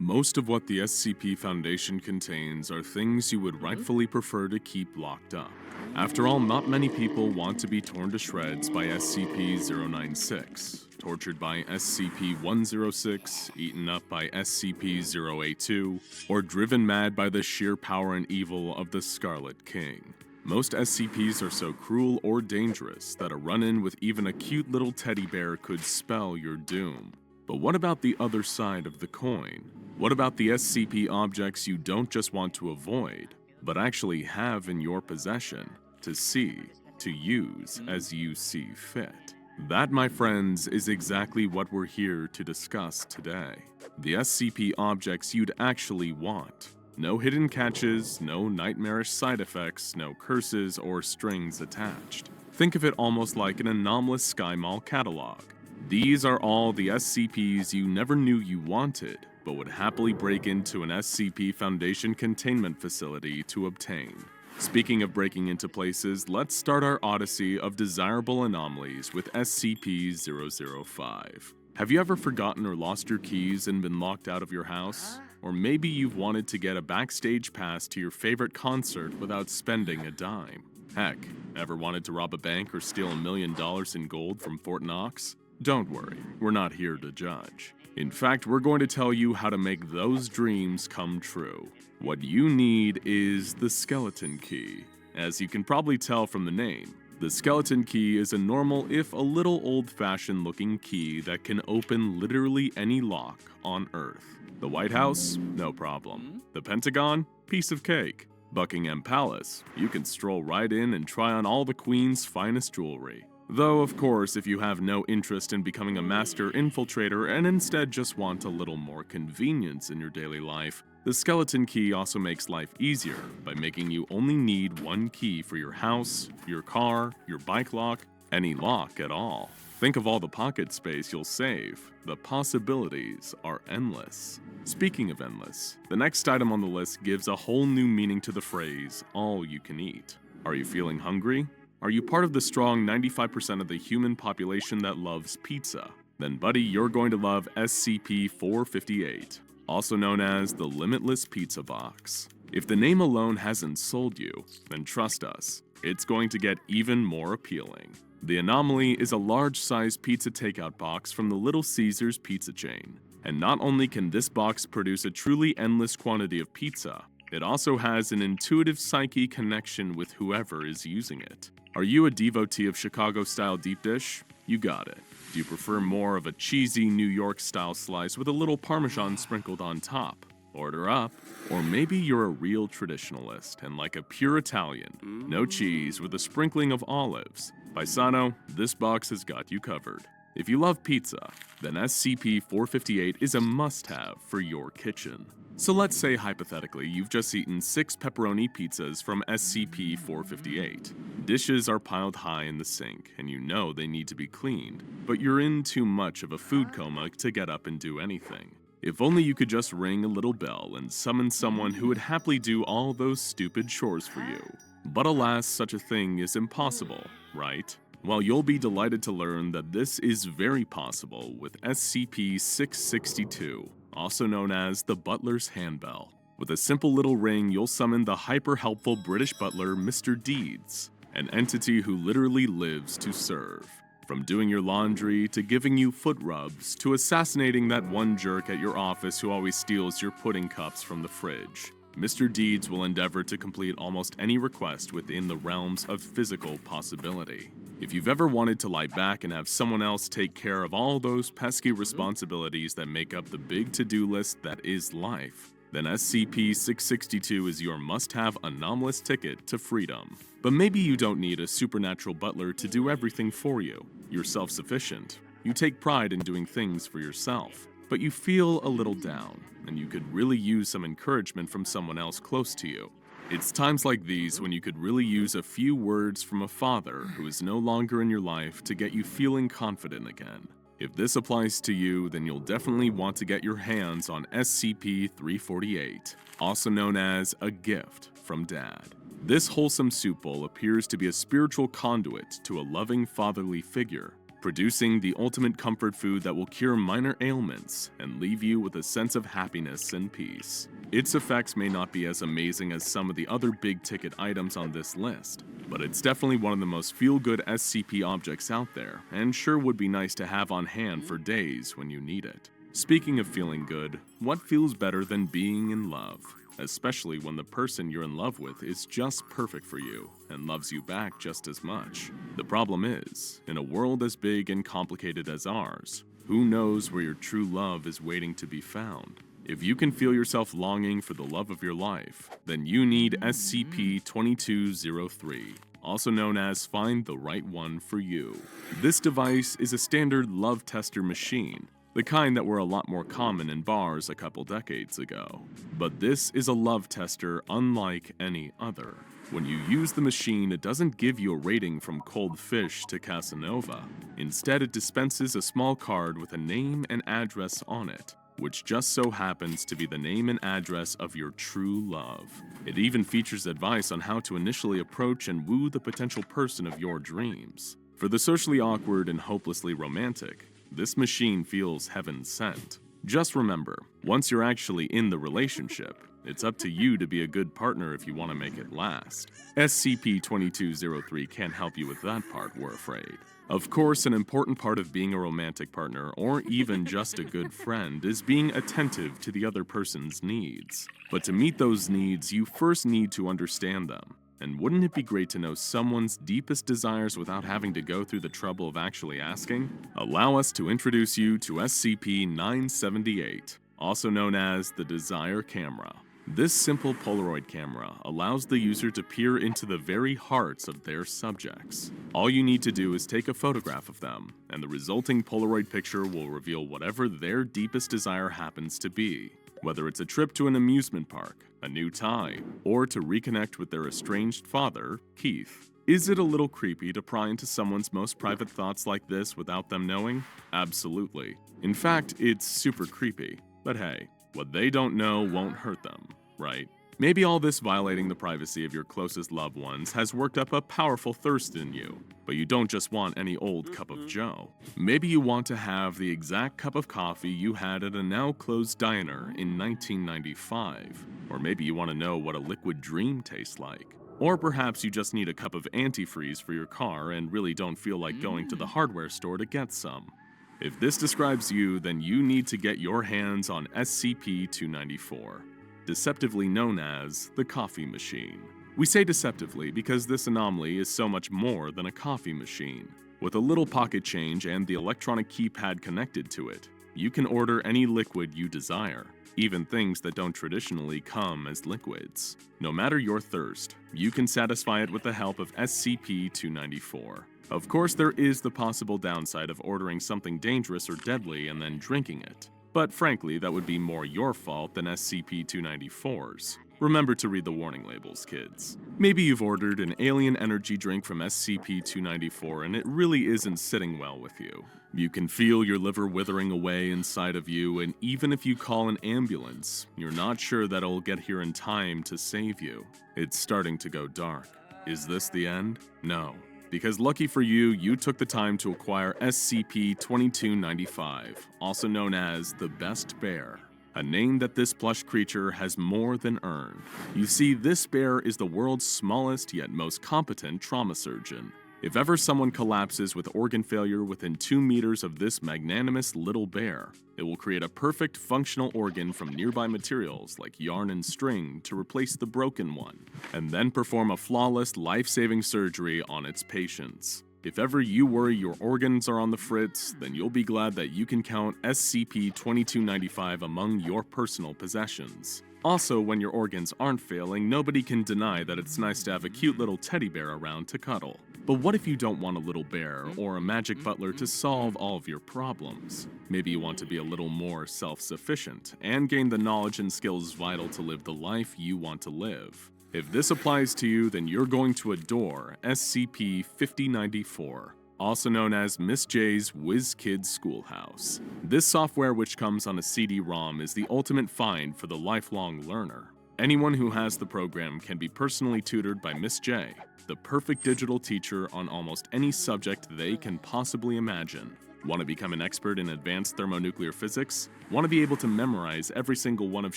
Most of what the SCP Foundation contains are things you would rightfully prefer to keep locked up. After all, not many people want to be torn to shreds by SCP-096, tortured by SCP-106, eaten up by SCP-082, or driven mad by the sheer power and evil of the Scarlet King. Most SCPs are so cruel or dangerous that a run-in with even a cute little teddy bear could spell your doom. But what about the other side of the coin? What about the SCP objects you don't just want to avoid, but actually have in your possession, to see, to use as you see fit? That, my friends, is exactly what we're here to discuss today. The SCP objects you'd actually want. No hidden catches, no nightmarish side effects, no curses or strings attached. Think of it almost like an anomalous Sky Mall catalog. These are all the SCPs you never knew you wanted, but would happily break into an SCP Foundation containment facility to obtain. Speaking of breaking into places, let's start our odyssey of desirable anomalies with SCP-005. Have you ever forgotten or lost your keys and been locked out of your house? Or maybe you've wanted to get a backstage pass to your favorite concert without spending a dime. Heck, ever wanted to rob a bank or steal $1 million in gold from Fort Knox? Don't worry, we're not here to judge. In fact, we're going to tell you how to make those dreams come true. What you need is the skeleton key. As you can probably tell from the name, the skeleton key is a normal, if a little old-fashioned looking key that can open literally any lock on Earth. The White House? No problem. The Pentagon? Piece of cake. Buckingham Palace? You can stroll right in and try on all the Queen's finest jewelry. Though, of course, if you have no interest in becoming a master infiltrator and instead just want a little more convenience in your daily life, the skeleton key also makes life easier by making you only need one key for your house, your car, your bike lock, any lock at all. Think of all the pocket space you'll save. The possibilities are endless. Speaking of endless, the next item on the list gives a whole new meaning to the phrase, all you can eat. Are you feeling hungry? Are you part of the strong 95% of the human population that loves pizza? Then buddy, you're going to love SCP-458, also known as the Limitless Pizza Box. If the name alone hasn't sold you, then trust us, it's going to get even more appealing. The anomaly is a large-sized pizza takeout box from the Little Caesars pizza chain. And not only can this box produce a truly endless quantity of pizza, it also has an intuitive psyche connection with whoever is using it. Are you a devotee of Chicago-style deep dish? You got it. Do you prefer more of a cheesy New York-style slice with a little Parmesan sprinkled on top? Order up. Or maybe you're a real traditionalist and like a pure Italian, no cheese with a sprinkling of olives. Paisano, this box has got you covered. If you love pizza, then SCP-458 is a must-have for your kitchen. So let's say hypothetically you've just eaten 6 pepperoni pizzas from SCP-458. Dishes are piled high in the sink, and you know they need to be cleaned, but you're in too much of a food coma to get up and do anything. If only you could just ring a little bell and summon someone who would happily do all those stupid chores for you. But alas, such a thing is impossible, right? Well, you'll be delighted to learn that this is very possible with SCP-662, also known as the Butler's Handbell. With a simple little ring, you'll summon the hyper-helpful British butler Mr. Deeds, an entity who literally lives to serve. From doing your laundry, to giving you foot rubs, to assassinating that one jerk at your office who always steals your pudding cups from the fridge, Mr. Deeds will endeavor to complete almost any request within the realms of physical possibility. If you've ever wanted to lie back and have someone else take care of all those pesky responsibilities that make up the big to-do list that is life, then SCP-662 is your must-have anomalous ticket to freedom. But maybe you don't need a supernatural butler to do everything for you. You're self-sufficient. You take pride in doing things for yourself. But you feel a little down, and you could really use some encouragement from someone else close to you. It's times like these when you could really use a few words from a father who is no longer in your life to get you feeling confident again. If this applies to you, then you'll definitely want to get your hands on SCP-348, also known as a gift from Dad. This wholesome soup bowl appears to be a spiritual conduit to a loving fatherly figure. producing the ultimate comfort food that will cure minor ailments and leave you with a sense of happiness and peace. Its effects may not be as amazing as some of the other big-ticket items on this list, but it's definitely one of the most feel-good SCP objects out there, and sure would be nice to have on hand for days when you need it. Speaking of feeling good, what feels better than being in love? Especially when the person you're in love with is just perfect for you and loves you back just as much. The problem is, in a world as big and complicated as ours, who knows where your true love is waiting to be found? If you can feel yourself longing for the love of your life, then you need SCP-2203, also known as Find the Right One for You. This device is a standard love tester machine, the kind that were a lot more common in bars a couple decades ago. But this is a love tester unlike any other. When you use the machine, it doesn't give you a rating from cold fish to Casanova. Instead, it dispenses a small card with a name and address on it, which just so happens to be the name and address of your true love. It even features advice on how to initially approach and woo the potential person of your dreams. For the socially awkward and hopelessly romantic, this machine feels heaven-sent. Just remember, once you're actually in the relationship, it's up to you to be a good partner if you want to make it last. SCP-2203 can't help you with that part, we're afraid. Of course, an important part of being a romantic partner, or even just a good friend, is being attentive to the other person's needs. But to meet those needs, you first need to understand them. And wouldn't it be great to know someone's deepest desires without having to go through the trouble of actually asking? Allow us to introduce you to SCP-978, also known as the Desire Camera. This simple Polaroid camera allows the user to peer into the very hearts of their subjects. All you need to do is take a photograph of them, and the resulting Polaroid picture will reveal whatever their deepest desire happens to be. Whether it's a trip to an amusement park, a new tie, or to reconnect with their estranged father, Keith. Is it a little creepy to pry into someone's most private thoughts like this without them knowing? Absolutely. In fact, it's super creepy. But hey, what they don't know won't hurt them, right? Maybe all this violating the privacy of your closest loved ones has worked up a powerful thirst in you, but you don't just want any old cup of joe. Maybe you want to have the exact cup of coffee you had at a now-closed diner in 1995. Or maybe you want to know what a liquid dream tastes like. Or perhaps you just need a cup of antifreeze for your car and really don't feel like going to the hardware store to get some. If this describes you, then you need to get your hands on SCP-294. Deceptively known as the coffee machine. We say deceptively because this anomaly is so much more than a coffee machine. With a little pocket change and the electronic keypad connected to it, you can order any liquid you desire, even things that don't traditionally come as liquids. No matter your thirst, you can satisfy it with the help of SCP-294. Of course, there is the possible downside of ordering something dangerous or deadly and then drinking it. But frankly, that would be more your fault than SCP-294's. Remember to read the warning labels, kids. Maybe you've ordered an alien energy drink from SCP-294 and it really isn't sitting well with you. You can feel your liver withering away inside of you, and even if you call an ambulance, you're not sure that it'll get here in time to save you. It's starting to go dark. Is this the end? No. Because lucky for you, you took the time to acquire SCP-2295, also known as the Best Bear, a name that this plush creature has more than earned. You see, this bear is the world's smallest yet most competent trauma surgeon. If ever someone collapses with organ failure within 2 meters of this magnanimous little bear, it will create a perfect functional organ from nearby materials like yarn and string to replace the broken one, and then perform a flawless, life-saving surgery on its patients. If ever you worry your organs are on the fritz, then you'll be glad that you can count SCP-2295 among your personal possessions. Also, when your organs aren't failing, nobody can deny that it's nice to have a cute little teddy bear around to cuddle. But what if you don't want a little bear or a magic butler to solve all of your problems? Maybe you want to be a little more self-sufficient and gain the knowledge and skills vital to live the life you want to live. If this applies to you, then you're going to adore SCP-5094, also known as Miss J's Whiz Kids Schoolhouse. This software, which comes on a CD-ROM, is the ultimate find for the lifelong learner. Anyone who has the program can be personally tutored by Miss J, the perfect digital teacher on almost any subject they can possibly imagine. Want to become an expert in advanced thermonuclear physics? Want to be able to memorize every single one of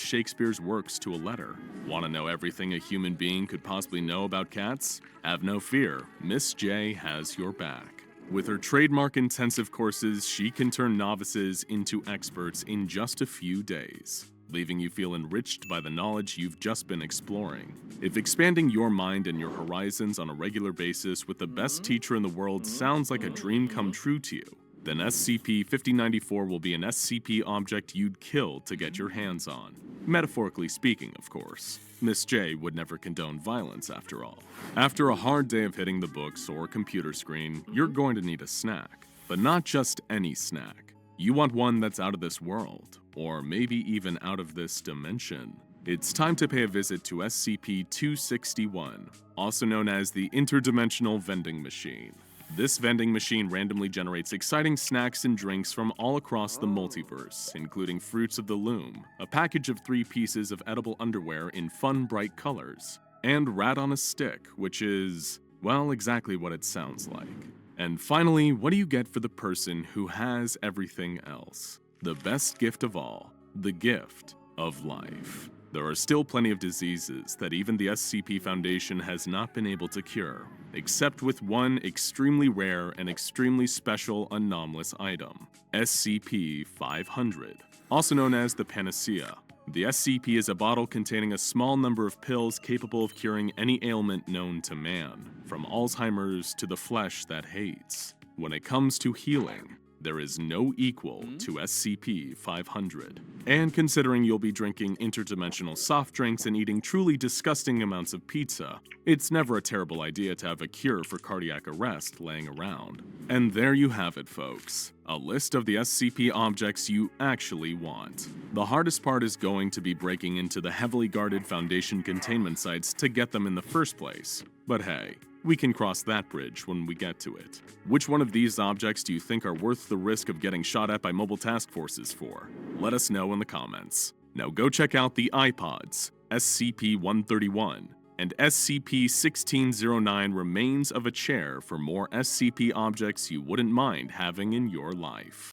Shakespeare's works to a letter? Want to know everything a human being could possibly know about cats? Have no fear, Miss J has your back. With her trademark-intensive courses, she can turn novices into experts in just a few days, leaving you feel enriched by the knowledge you've just been exploring. If expanding your mind and your horizons on a regular basis with the best teacher in the world sounds like a dream come true to you, then SCP-5094 will be an SCP object you'd kill to get your hands on. Metaphorically speaking, of course. Miss J would never condone violence, after all. After a hard day of hitting the books or computer screen, you're going to need a snack. But not just any snack. You want one that's out of this world, or maybe even out of this dimension. It's time to pay a visit to SCP-261, also known as the Interdimensional Vending Machine. This vending machine randomly generates exciting snacks and drinks from all across the multiverse, including Fruits of the Loom, a package of 3 pieces of edible underwear in fun, bright colors, and Rat on a Stick, which is, well, exactly what it sounds like. And finally, what do you get for the person who has everything else? The best gift of all, the gift of life. There are still plenty of diseases that even the SCP Foundation has not been able to cure, except with one extremely rare and extremely special anomalous item, SCP-500, also known as the Panacea. The SCP is a bottle containing a small number of pills capable of curing any ailment known to man, from Alzheimer's to the flesh that hates. When it comes to healing, there is no equal to SCP-500. And considering you'll be drinking interdimensional soft drinks and eating truly disgusting amounts of pizza, it's never a terrible idea to have a cure for cardiac arrest laying around. And there you have it, folks. A list of the SCP objects you actually want. The hardest part is going to be breaking into the heavily guarded Foundation containment sites to get them in the first place. But hey, we can cross that bridge when we get to it. Which one of these objects do you think are worth the risk of getting shot at by mobile task forces for? Let us know in the comments. Now go check out the iPods, SCP-131, and SCP-1609 Remains of a Chair for more SCP objects you wouldn't mind having in your life.